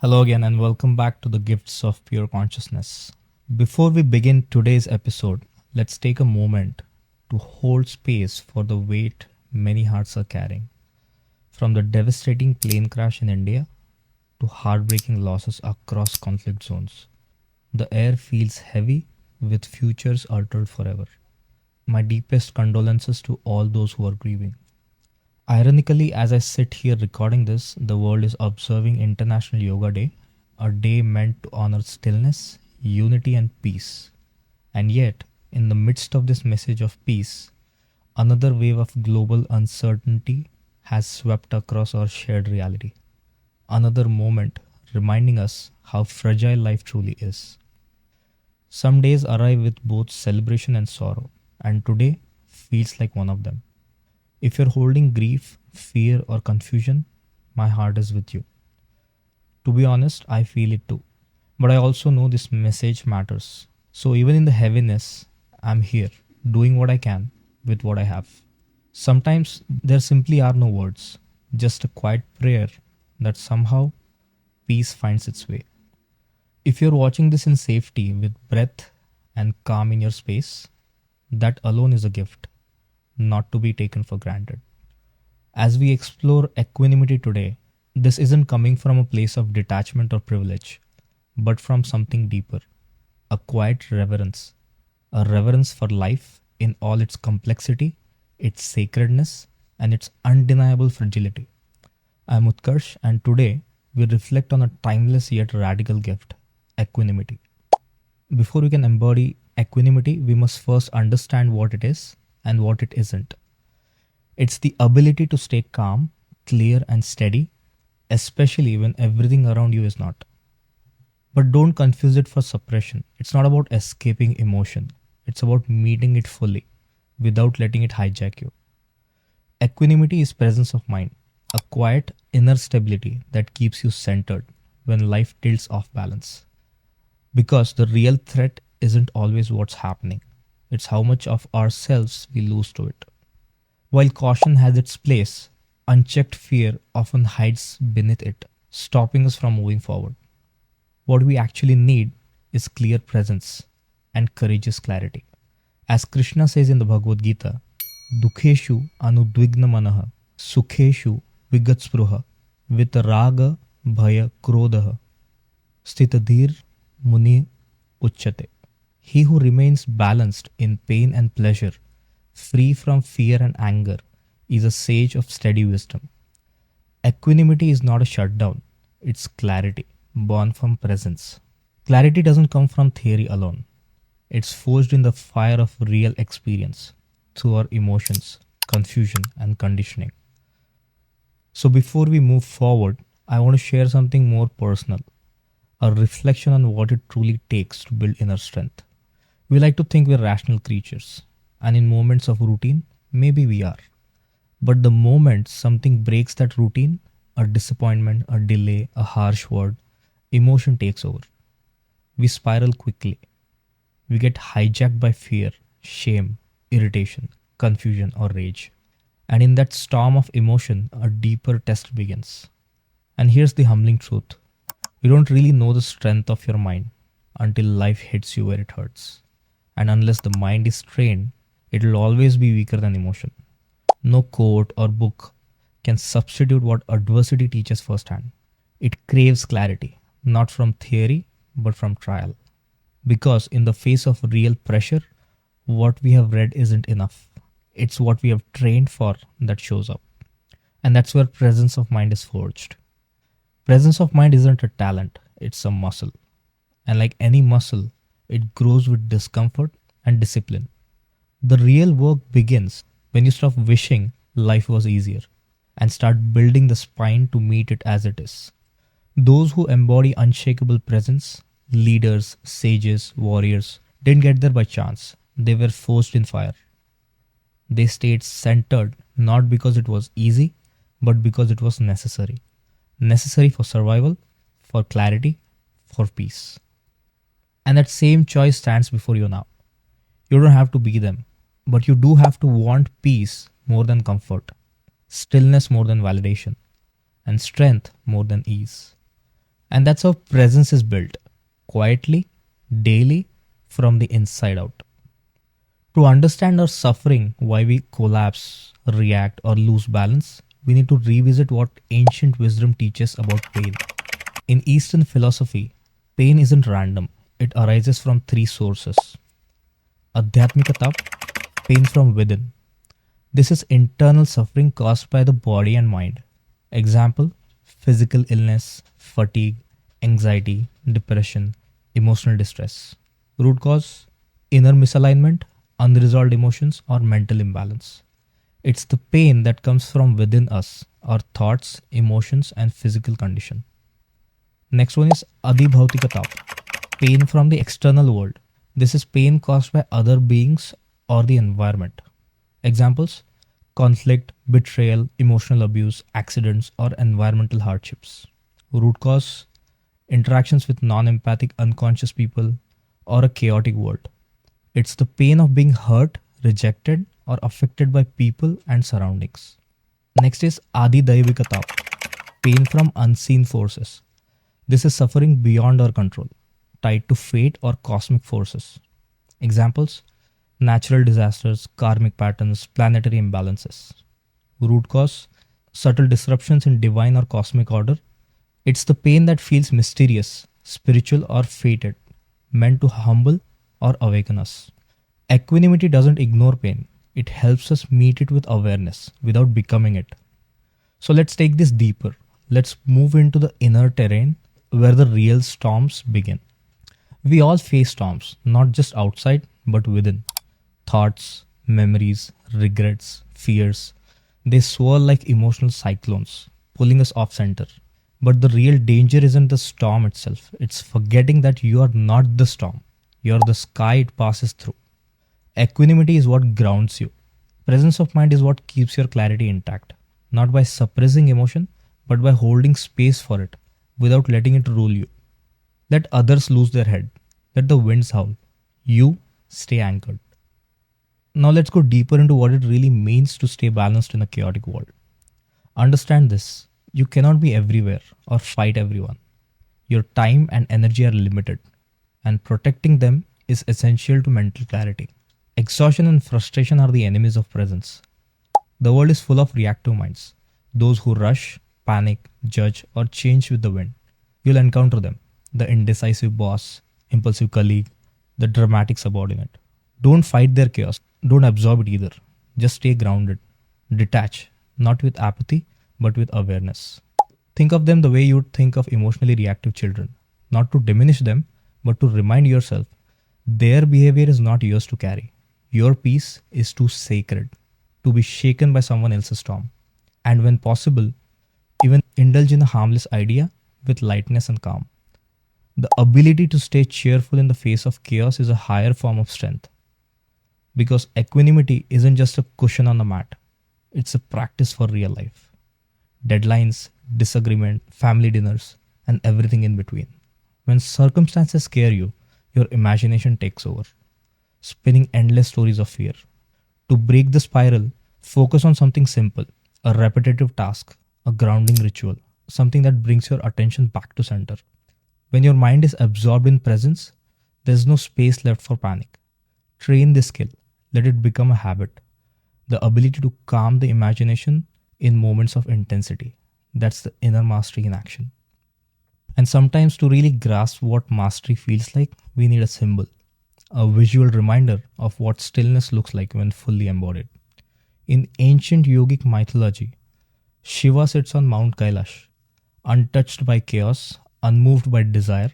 Hello again, and welcome back to the Gifts of Pure Consciousness. Before we begin today's episode, let's take a moment to hold space for the weight many hearts are carrying. From the devastating plane crash in India to heartbreaking losses across conflict zones, the air feels heavy with futures altered forever. My deepest condolences to all those who are grieving. Ironically, as I sit here recording this, the world is observing International Yoga Day, a day meant to honor stillness, unity, and peace. And yet, in the midst of this message of peace, another wave of global uncertainty has swept across our shared reality. Another moment reminding us how fragile life truly is. Some days arrive with both celebration and sorrow, and today feels like one of them. If you're holding grief, fear, or confusion, my heart is with you. To be honest, I feel it too. But I also know this message matters. So even in the heaviness, I'm here, doing what I can with what I have. Sometimes there simply are no words, just a quiet prayer that somehow peace finds its way. If you're watching this in safety with breath and calm in your space, that alone is a gift, not to be taken for granted. As we explore equanimity today, this isn't coming from a place of detachment or privilege, but from something deeper, a quiet reverence, a reverence for life in all its complexity, its sacredness, and its undeniable fragility. I'm Utkarsh, and today we reflect on a timeless yet radical gift, equanimity. Before we can embody equanimity, we must first understand what it is and what it isn't. It's the ability to stay calm, clear, and steady, especially when everything around you is not. But don't confuse it for suppression. It's not about escaping emotion, it's about meeting it fully without letting it hijack you. Equanimity is presence of mind, a quiet inner stability that keeps you centered when life tilts off balance. Because the real threat isn't always what's happening, it's how much of ourselves we lose to it. While caution has its place, unchecked fear often hides beneath it, stopping us from moving forward. What we actually need is clear presence and courageous clarity. As Krishna says in the Bhagavad Gita, Dukheshu anudvigna manaha, Sukheshu vigatspruha, Vitaraga bhaya krodha, Stitadhir muni uchyate. He who remains balanced in pain and pleasure, free from fear and anger, is a sage of steady wisdom. Equanimity is not a shutdown, it's clarity, born from presence. Clarity doesn't come from theory alone. It's forged in the fire of real experience, through our emotions, confusion, and conditioning. So before we move forward, I want to share something more personal, a reflection on what it truly takes to build inner strength. We like to think we're rational creatures, and in moments of routine, maybe we are. But the moment something breaks that routine, a disappointment, a delay, a harsh word, emotion takes over. We spiral quickly. We get hijacked by fear, shame, irritation, confusion, or rage. And in that storm of emotion, a deeper test begins. And here's the humbling truth. You don't really know the strength of your mind until life hits you where it hurts. And unless the mind is trained, it will always be weaker than emotion. No quote or book can substitute what adversity teaches firsthand. It craves clarity, not from theory, but from trial. Because in the face of real pressure, what we have read isn't enough. It's what we have trained for that shows up. And that's where presence of mind is forged. Presence of mind isn't a talent, it's a muscle. And like any muscle, it grows with discomfort and discipline. The real work begins when you stop wishing life was easier and start building the spine to meet it as it is. Those who embody unshakable presence, leaders, sages, warriors, didn't get there by chance. They were forged in fire. They stayed centered not because it was easy, but because it was necessary. Necessary for survival, for clarity, for peace. And that same choice stands before you now. You don't have to be them, but you do have to want peace more than comfort, stillness more than validation, and strength more than ease. And that's how presence is built quietly, daily, from the inside out. To understand our suffering, why we collapse, react, or lose balance, we need to revisit what ancient wisdom teaches about pain. In Eastern philosophy, pain isn't random, it arises from three sources: Adhyatmika Tap, pain from within. This is internal suffering caused by the body and mind. Example: physical illness, fatigue, anxiety, depression, emotional distress. Root cause: inner misalignment, unresolved emotions, or mental imbalance. It's the pain that comes from within us, our thoughts, emotions, and physical condition. Next one is Adhibhautika Tap, pain from the external world. This is pain caused by other beings or the environment. Examples: conflict, betrayal, emotional abuse, accidents, or environmental hardships. Root cause: interactions with non empathic, unconscious people, or a chaotic world. It's the pain of being hurt, rejected, or affected by people and surroundings. Next is Adi Daivika Tap, pain from unseen forces. This is suffering beyond our control, tied to fate or cosmic forces. Examples: natural disasters, karmic patterns, planetary imbalances. Root cause: subtle disruptions in divine or cosmic order. It's the pain that feels mysterious, spiritual, or fated, meant to humble or awaken us. Equanimity doesn't ignore pain, it helps us meet it with awareness without becoming it. So let's take this deeper. Let's move into the inner terrain where the real storms begin. We all face storms, not just outside, but within. Thoughts, memories, regrets, fears. They swirl like emotional cyclones, pulling us off center. But the real danger isn't the storm itself, it's forgetting that you are not the storm. You're the sky it passes through. Equanimity is what grounds you. Presence of mind is what keeps your clarity intact, not by suppressing emotion, but by holding space for it without letting it rule you. Let others lose their head. Let the winds howl. You stay anchored. Now let's go deeper into what it really means to stay balanced in a chaotic world. Understand this: you cannot be everywhere or fight everyone. Your time and energy are limited, and protecting them is essential to mental clarity. Exhaustion and frustration are the enemies of presence. The world is full of reactive minds, those who rush, panic, judge, or change with the wind. You'll encounter them: the indecisive boss, impulsive colleague, the dramatic subordinate. Don't fight their chaos, don't absorb it either. Just stay grounded. Detach, not with apathy, but with awareness. Think of them the way you'd think of emotionally reactive children, not to diminish them, but to remind yourself their behavior is not yours to carry. Your peace is too sacred to be shaken by someone else's storm. And when possible, even indulge in a harmless idea with lightness and calm. The ability to stay cheerful in the face of chaos is a higher form of strength. Because equanimity isn't just a cushion on the mat, it's a practice for real life. Deadlines, disagreement, family dinners, and everything in between. When circumstances scare you, your imagination takes over, spinning endless stories of fear. To break the spiral, focus on something simple: a repetitive task, a grounding ritual, something that brings your attention back to center. When your mind is absorbed in presence, there's no space left for panic. Train this skill, let it become a habit. The ability to calm the imagination in moments of intensity. That's the inner mastery in action. And sometimes, to really grasp what mastery feels like, we need a symbol, a visual reminder of what stillness looks like when fully embodied. In ancient yogic mythology, Shiva sits on Mount Kailash, untouched by chaos, unmoved by desire,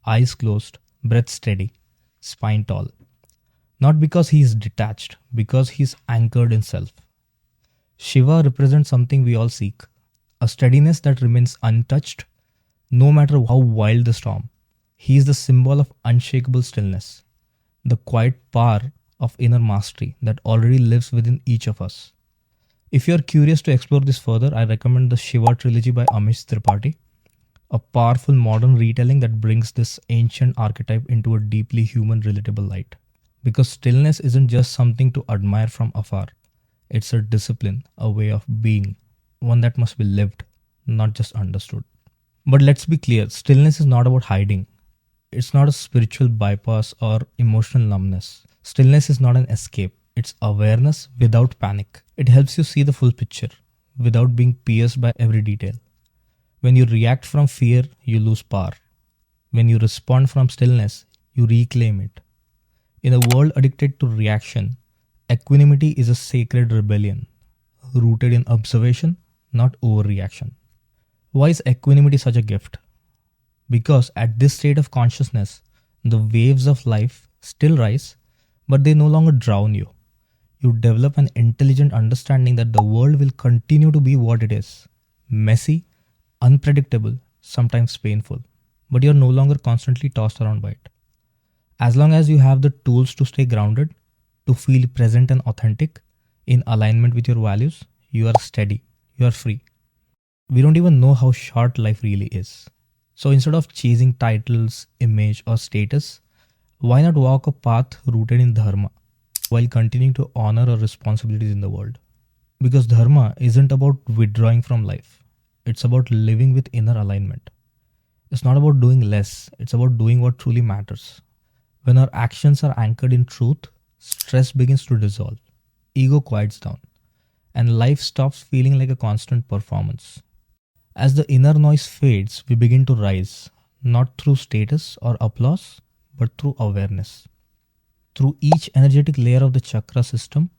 eyes closed, breath steady, spine tall. Not because he is detached, because he is anchored in self. Shiva represents something we all seek: a steadiness that remains untouched no matter how wild the storm. He is the symbol of unshakable stillness, the quiet power of inner mastery that already lives within each of us. If you are curious to explore this further, I recommend the Shiva trilogy by Amish Tripathi, a powerful modern retelling that brings this ancient archetype into a deeply human, relatable light. Because stillness isn't just something to admire from afar, it's a discipline, a way of being, one that must be lived, not just understood. But let's be clear, stillness is not about hiding. It's not a spiritual bypass or emotional numbness. Stillness is not an escape. It's awareness without panic. It helps you see the full picture without being pierced by every detail. When you react from fear, you lose power. When you respond from stillness, you reclaim it. In a world addicted to reaction, equanimity is a sacred rebellion, rooted in observation, not overreaction. Why is equanimity such a gift? Because at this state of consciousness, the waves of life still rise, but they no longer drown you. You develop an intelligent understanding that the world will continue to be what it is: messy, unpredictable, sometimes painful, but you're no longer constantly tossed around by it. As long as you have the tools to stay grounded, to feel present and authentic, in alignment with your values, you are steady, you are free. We don't even know how short life really is. So instead of chasing titles, image, or status, why not walk a path rooted in dharma while continuing to honor our responsibilities in the world? Because dharma isn't about withdrawing from life, it's about living with inner alignment. It's not about doing less, it's about doing what truly matters. When our actions are anchored in truth, stress begins to dissolve, ego quiets down, and life stops feeling like a constant performance. As the inner noise fades, we begin to rise, not through status or applause, but through awareness. Through each energetic layer of the chakra system,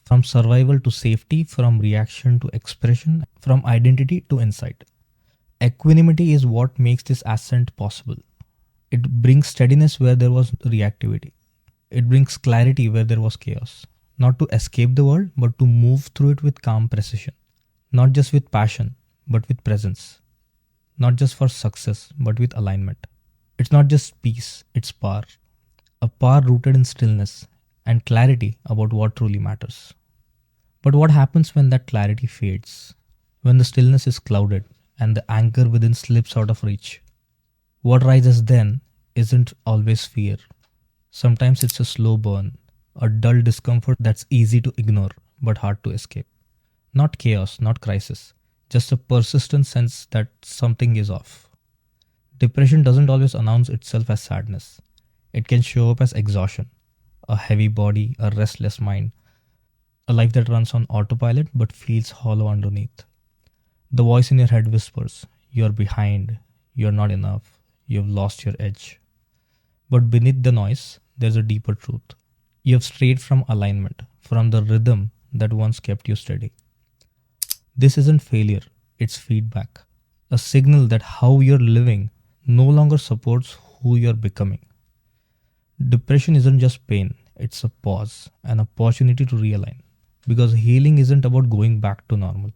from survival to safety, from reaction to expression, from identity to insight. Equanimity is what makes this ascent possible. It brings steadiness where there was reactivity. It brings clarity where there was chaos. Not to escape the world, but to move through it with calm precision. Not just with passion, but with presence. Not just for success, but with alignment. It's not just peace, it's power. A power rooted in stillness and clarity about what truly matters. But what happens when that clarity fades? When the stillness is clouded and the anchor within slips out of reach? What rises then isn't always fear. Sometimes it's a slow burn, a dull discomfort that's easy to ignore but hard to escape. Not chaos, not crisis, just a persistent sense that something is off. Depression doesn't always announce itself as sadness. It can show up as exhaustion, a heavy body, a restless mind, a life that runs on autopilot but feels hollow underneath. The voice in your head whispers, "You're behind, you're not enough, you've lost your edge." But beneath the noise, there's a deeper truth. You have strayed from alignment, from the rhythm that once kept you steady. This isn't failure, it's feedback. A signal that how you're living no longer supports who you're becoming. Depression isn't just pain, it's a pause, an opportunity to realign. Because healing isn't about going back to normal,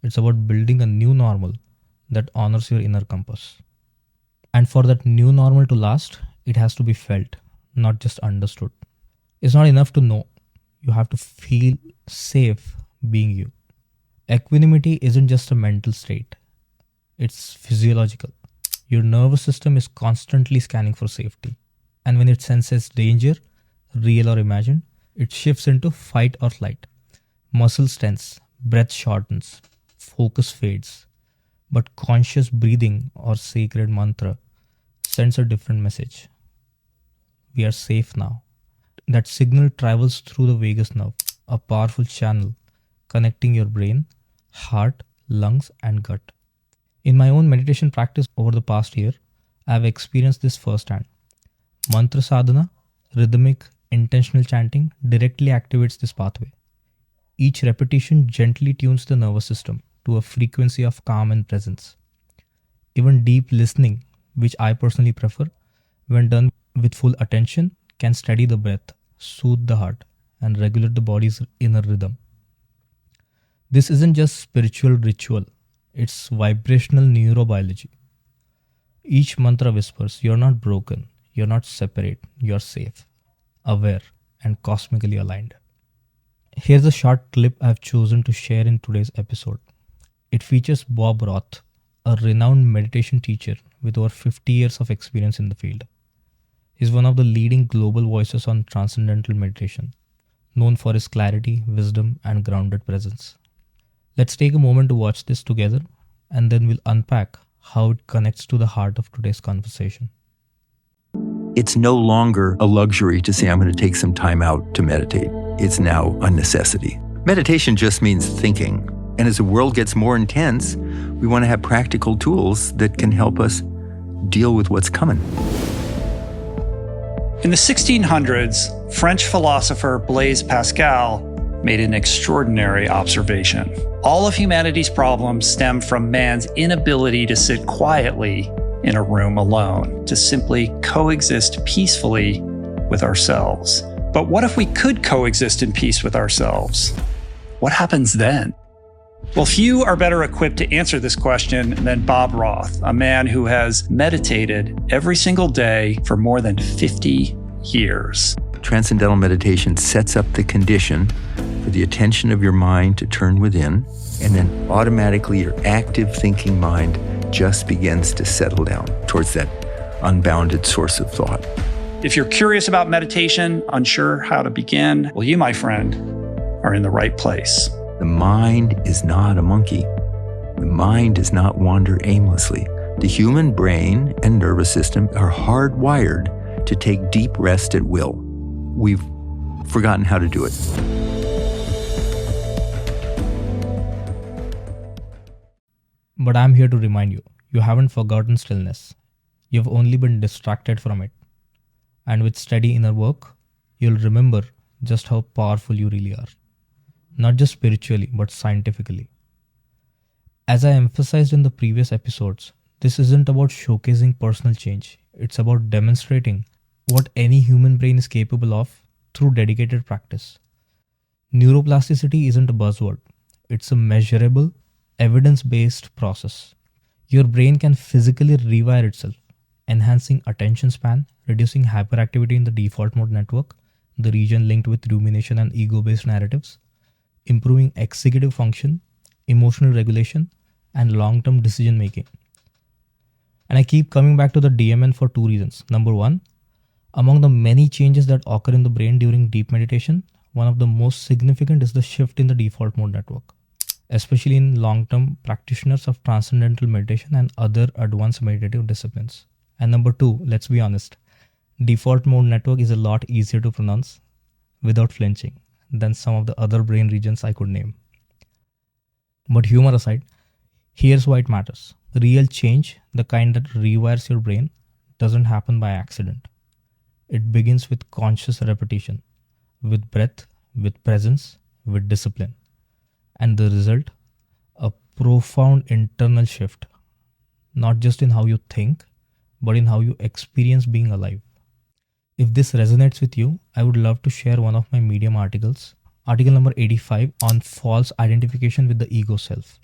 it's about building a new normal that honors your inner compass. And for that new normal to last, it has to be felt, not just understood. It's not enough to know, you have to feel safe being you. Equanimity isn't just a mental state, it's physiological. Your nervous system is constantly scanning for safety. And when it senses danger, real or imagined, it shifts into fight or flight. Muscles tense, breath shortens, focus fades. But conscious breathing or sacred mantra sends a different message. We are safe now. That signal travels through the vagus nerve, a powerful channel connecting your brain, heart, lungs, and gut. In my own meditation practice over the past year, I have experienced this firsthand. Mantra sadhana, rhythmic, intentional chanting directly activates this pathway. Each repetition gently tunes the nervous system to a frequency of calm and presence. Even deep listening, which I personally prefer, when done with full attention, can steady the breath, soothe the heart, and regulate the body's inner rhythm. This isn't just spiritual ritual, it's vibrational neurobiology. Each mantra whispers, "You're not broken, you're not separate, you're safe, aware, and cosmically aligned." Here's a short clip I've chosen to share in today's episode. It features Bob Roth, a renowned meditation teacher with over 50 years of experience in the field. He's one of the leading global voices on transcendental meditation, known for his clarity, wisdom, and grounded presence. Let's take a moment to watch this together, and then we'll unpack how it connects to the heart of today's conversation. It's no longer a luxury to say, I'm going to take some time out to meditate. It's now a necessity. Meditation just means thinking. And as the world gets more intense, we want to have practical tools that can help us deal with what's coming. In the 1600s, French philosopher Blaise Pascal made an extraordinary observation. All of humanity's problems stem from man's inability to sit quietly in a room alone, to simply coexist peacefully with ourselves. But what if we could coexist in peace with ourselves? What happens then? Well, few are better equipped to answer this question than Bob Roth, a man who has meditated every single day for more than 50 years. Transcendental meditation sets up the condition for the attention of your mind to turn within, and then automatically your active thinking mind just begins to settle down towards that unbounded source of thought. If you're curious about meditation, unsure how to begin, well, you, my friend, are in the right place. The mind is not a monkey. The mind does not wander aimlessly. The human brain and nervous system are hardwired to take deep rest at will. We've forgotten how to do it. But I'm here to remind you, you haven't forgotten stillness. You've only been distracted from it. And with steady inner work, you'll remember just how powerful you really are. Not just spiritually, but scientifically. As I emphasized in the previous episodes, this isn't about showcasing personal change. It's about demonstrating what any human brain is capable of through dedicated practice. Neuroplasticity isn't a buzzword. It's a measurable, evidence-based process. Your brain can physically rewire itself, enhancing attention span, reducing hyperactivity in the default mode network, the region linked with rumination and ego-based narratives, improving executive function, emotional regulation, and long-term decision making. And I keep coming back to the DMN for two reasons. Number one, among the many changes that occur in the brain during deep meditation, one of the most significant is the shift in the default mode network, especially in long-term practitioners of transcendental meditation and other advanced meditative disciplines. And number two, let's be honest, default mode network is a lot easier to pronounce without flinching than some of the other brain regions I could name. But humor aside, here's why it matters. Real change, the kind that rewires your brain, doesn't happen by accident. It begins with conscious repetition, with breath, with presence, with discipline. And the result, a profound internal shift, not just in how you think, but in how you experience being alive. If this resonates with you, I would love to share one of my Medium articles, article number 85 on false identification with the ego self.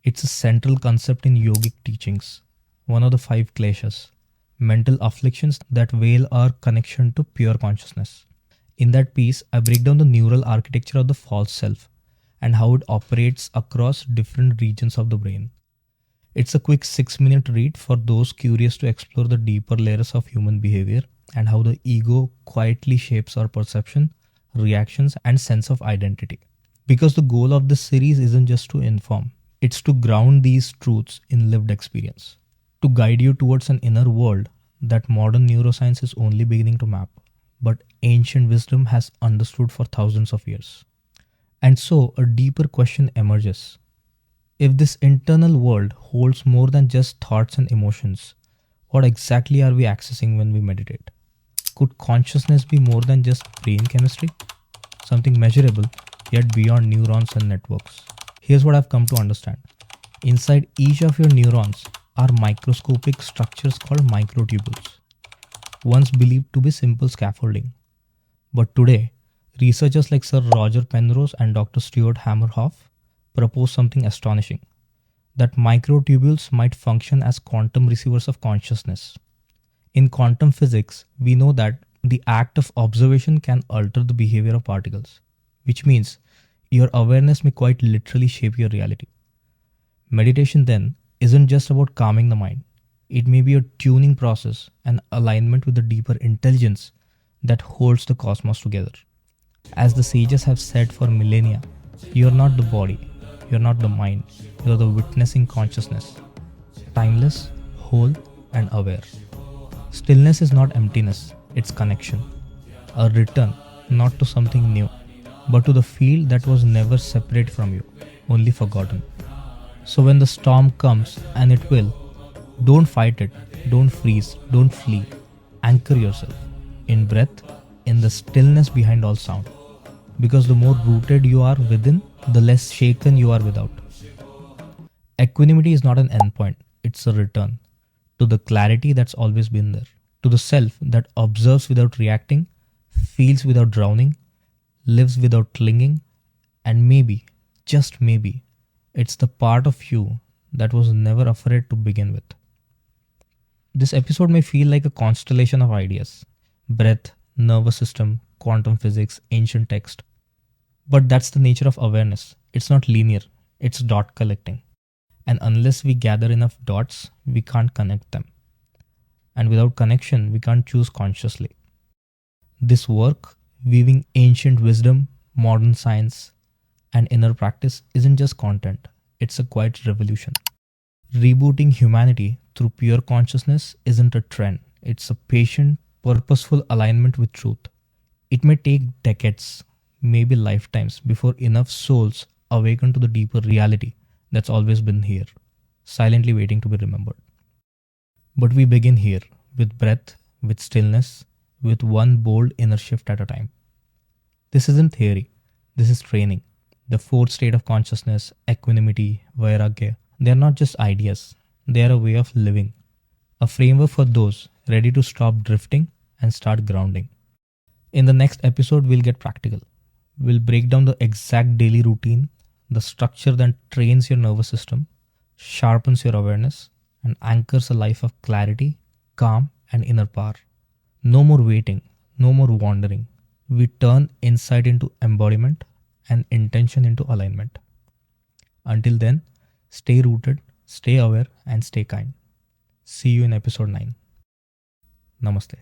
It's a central concept in yogic teachings, one of the 5 kleshas, mental afflictions that veil our connection to pure consciousness. In that piece, I break down the neural architecture of the false self and how it operates across different regions of the brain. It's a quick 6-minute read for those curious to explore the deeper layers of human behavior and how the ego quietly shapes our perception, reactions, and sense of identity. Because the goal of this series isn't just to inform, it's to ground these truths in lived experience, to guide you towards an inner world that modern neuroscience is only beginning to map, but ancient wisdom has understood for thousands of years. And so a deeper question emerges. If this internal world holds more than just thoughts and emotions, what exactly are we accessing when we meditate? Could consciousness be more than just brain chemistry? Something measurable, yet beyond neurons and networks. Here's what I've come to understand. Inside each of your neurons are microscopic structures called microtubules, once believed to be simple scaffolding. But today, researchers like Sir Roger Penrose and Dr. Stuart Hamerhoff propose something astonishing, that microtubules might function as quantum receivers of consciousness. In quantum physics, we know that the act of observation can alter the behavior of particles, which means your awareness may quite literally shape your reality. Meditation then isn't just about calming the mind. It may be a tuning process, an alignment with the deeper intelligence that holds the cosmos together. As the sages have said for millennia, you are not the body, you are not the mind, you are the witnessing consciousness. timeless, whole, and aware. Stillness is not emptiness, it's connection. A return, not to something new, but to the field that was never separate from you, only forgotten. So when the storm comes, and it will, don't fight it, don't freeze, don't flee. Anchor yourself in breath, in the stillness behind all sound. Because the more rooted you are within, the less shaken you are without. Equanimity is not an endpoint, it's a return to the clarity that's always been there, to the self that observes without reacting, feels without drowning, lives without clinging, and maybe, just maybe, it's the part of you that was never afraid to begin with. This episode may feel like a constellation of ideas: breath, nervous system, quantum physics, ancient text. But that's the nature of awareness. It's not linear, it's dot collecting. And unless we gather enough dots, we can't connect them. And without connection, we can't choose consciously. This work, weaving ancient wisdom, modern science, and inner practice, isn't just content, it's a quiet revolution. Rebooting humanity through pure consciousness isn't a trend, it's a patient, purposeful alignment with truth. It may take decades, maybe lifetimes, before enough souls awaken to the deeper reality that's always been here, silently waiting to be remembered. But we begin here, with breath, with stillness, with one bold inner shift at a time. This isn't theory, this is training. The fourth state of consciousness, equanimity, vairagya, they are not just ideas, they are a way of living, a framework for those ready to stop drifting and start grounding. In the next episode, we'll get practical. We'll break down the exact daily routine, the structure that trains your nervous system, sharpens your awareness, and anchors a life of clarity, calm, and inner power. No more waiting, no more wandering. We turn insight into embodiment and intention into alignment. Until then, stay rooted, stay aware, and stay kind. See you in episode 9. Namaste.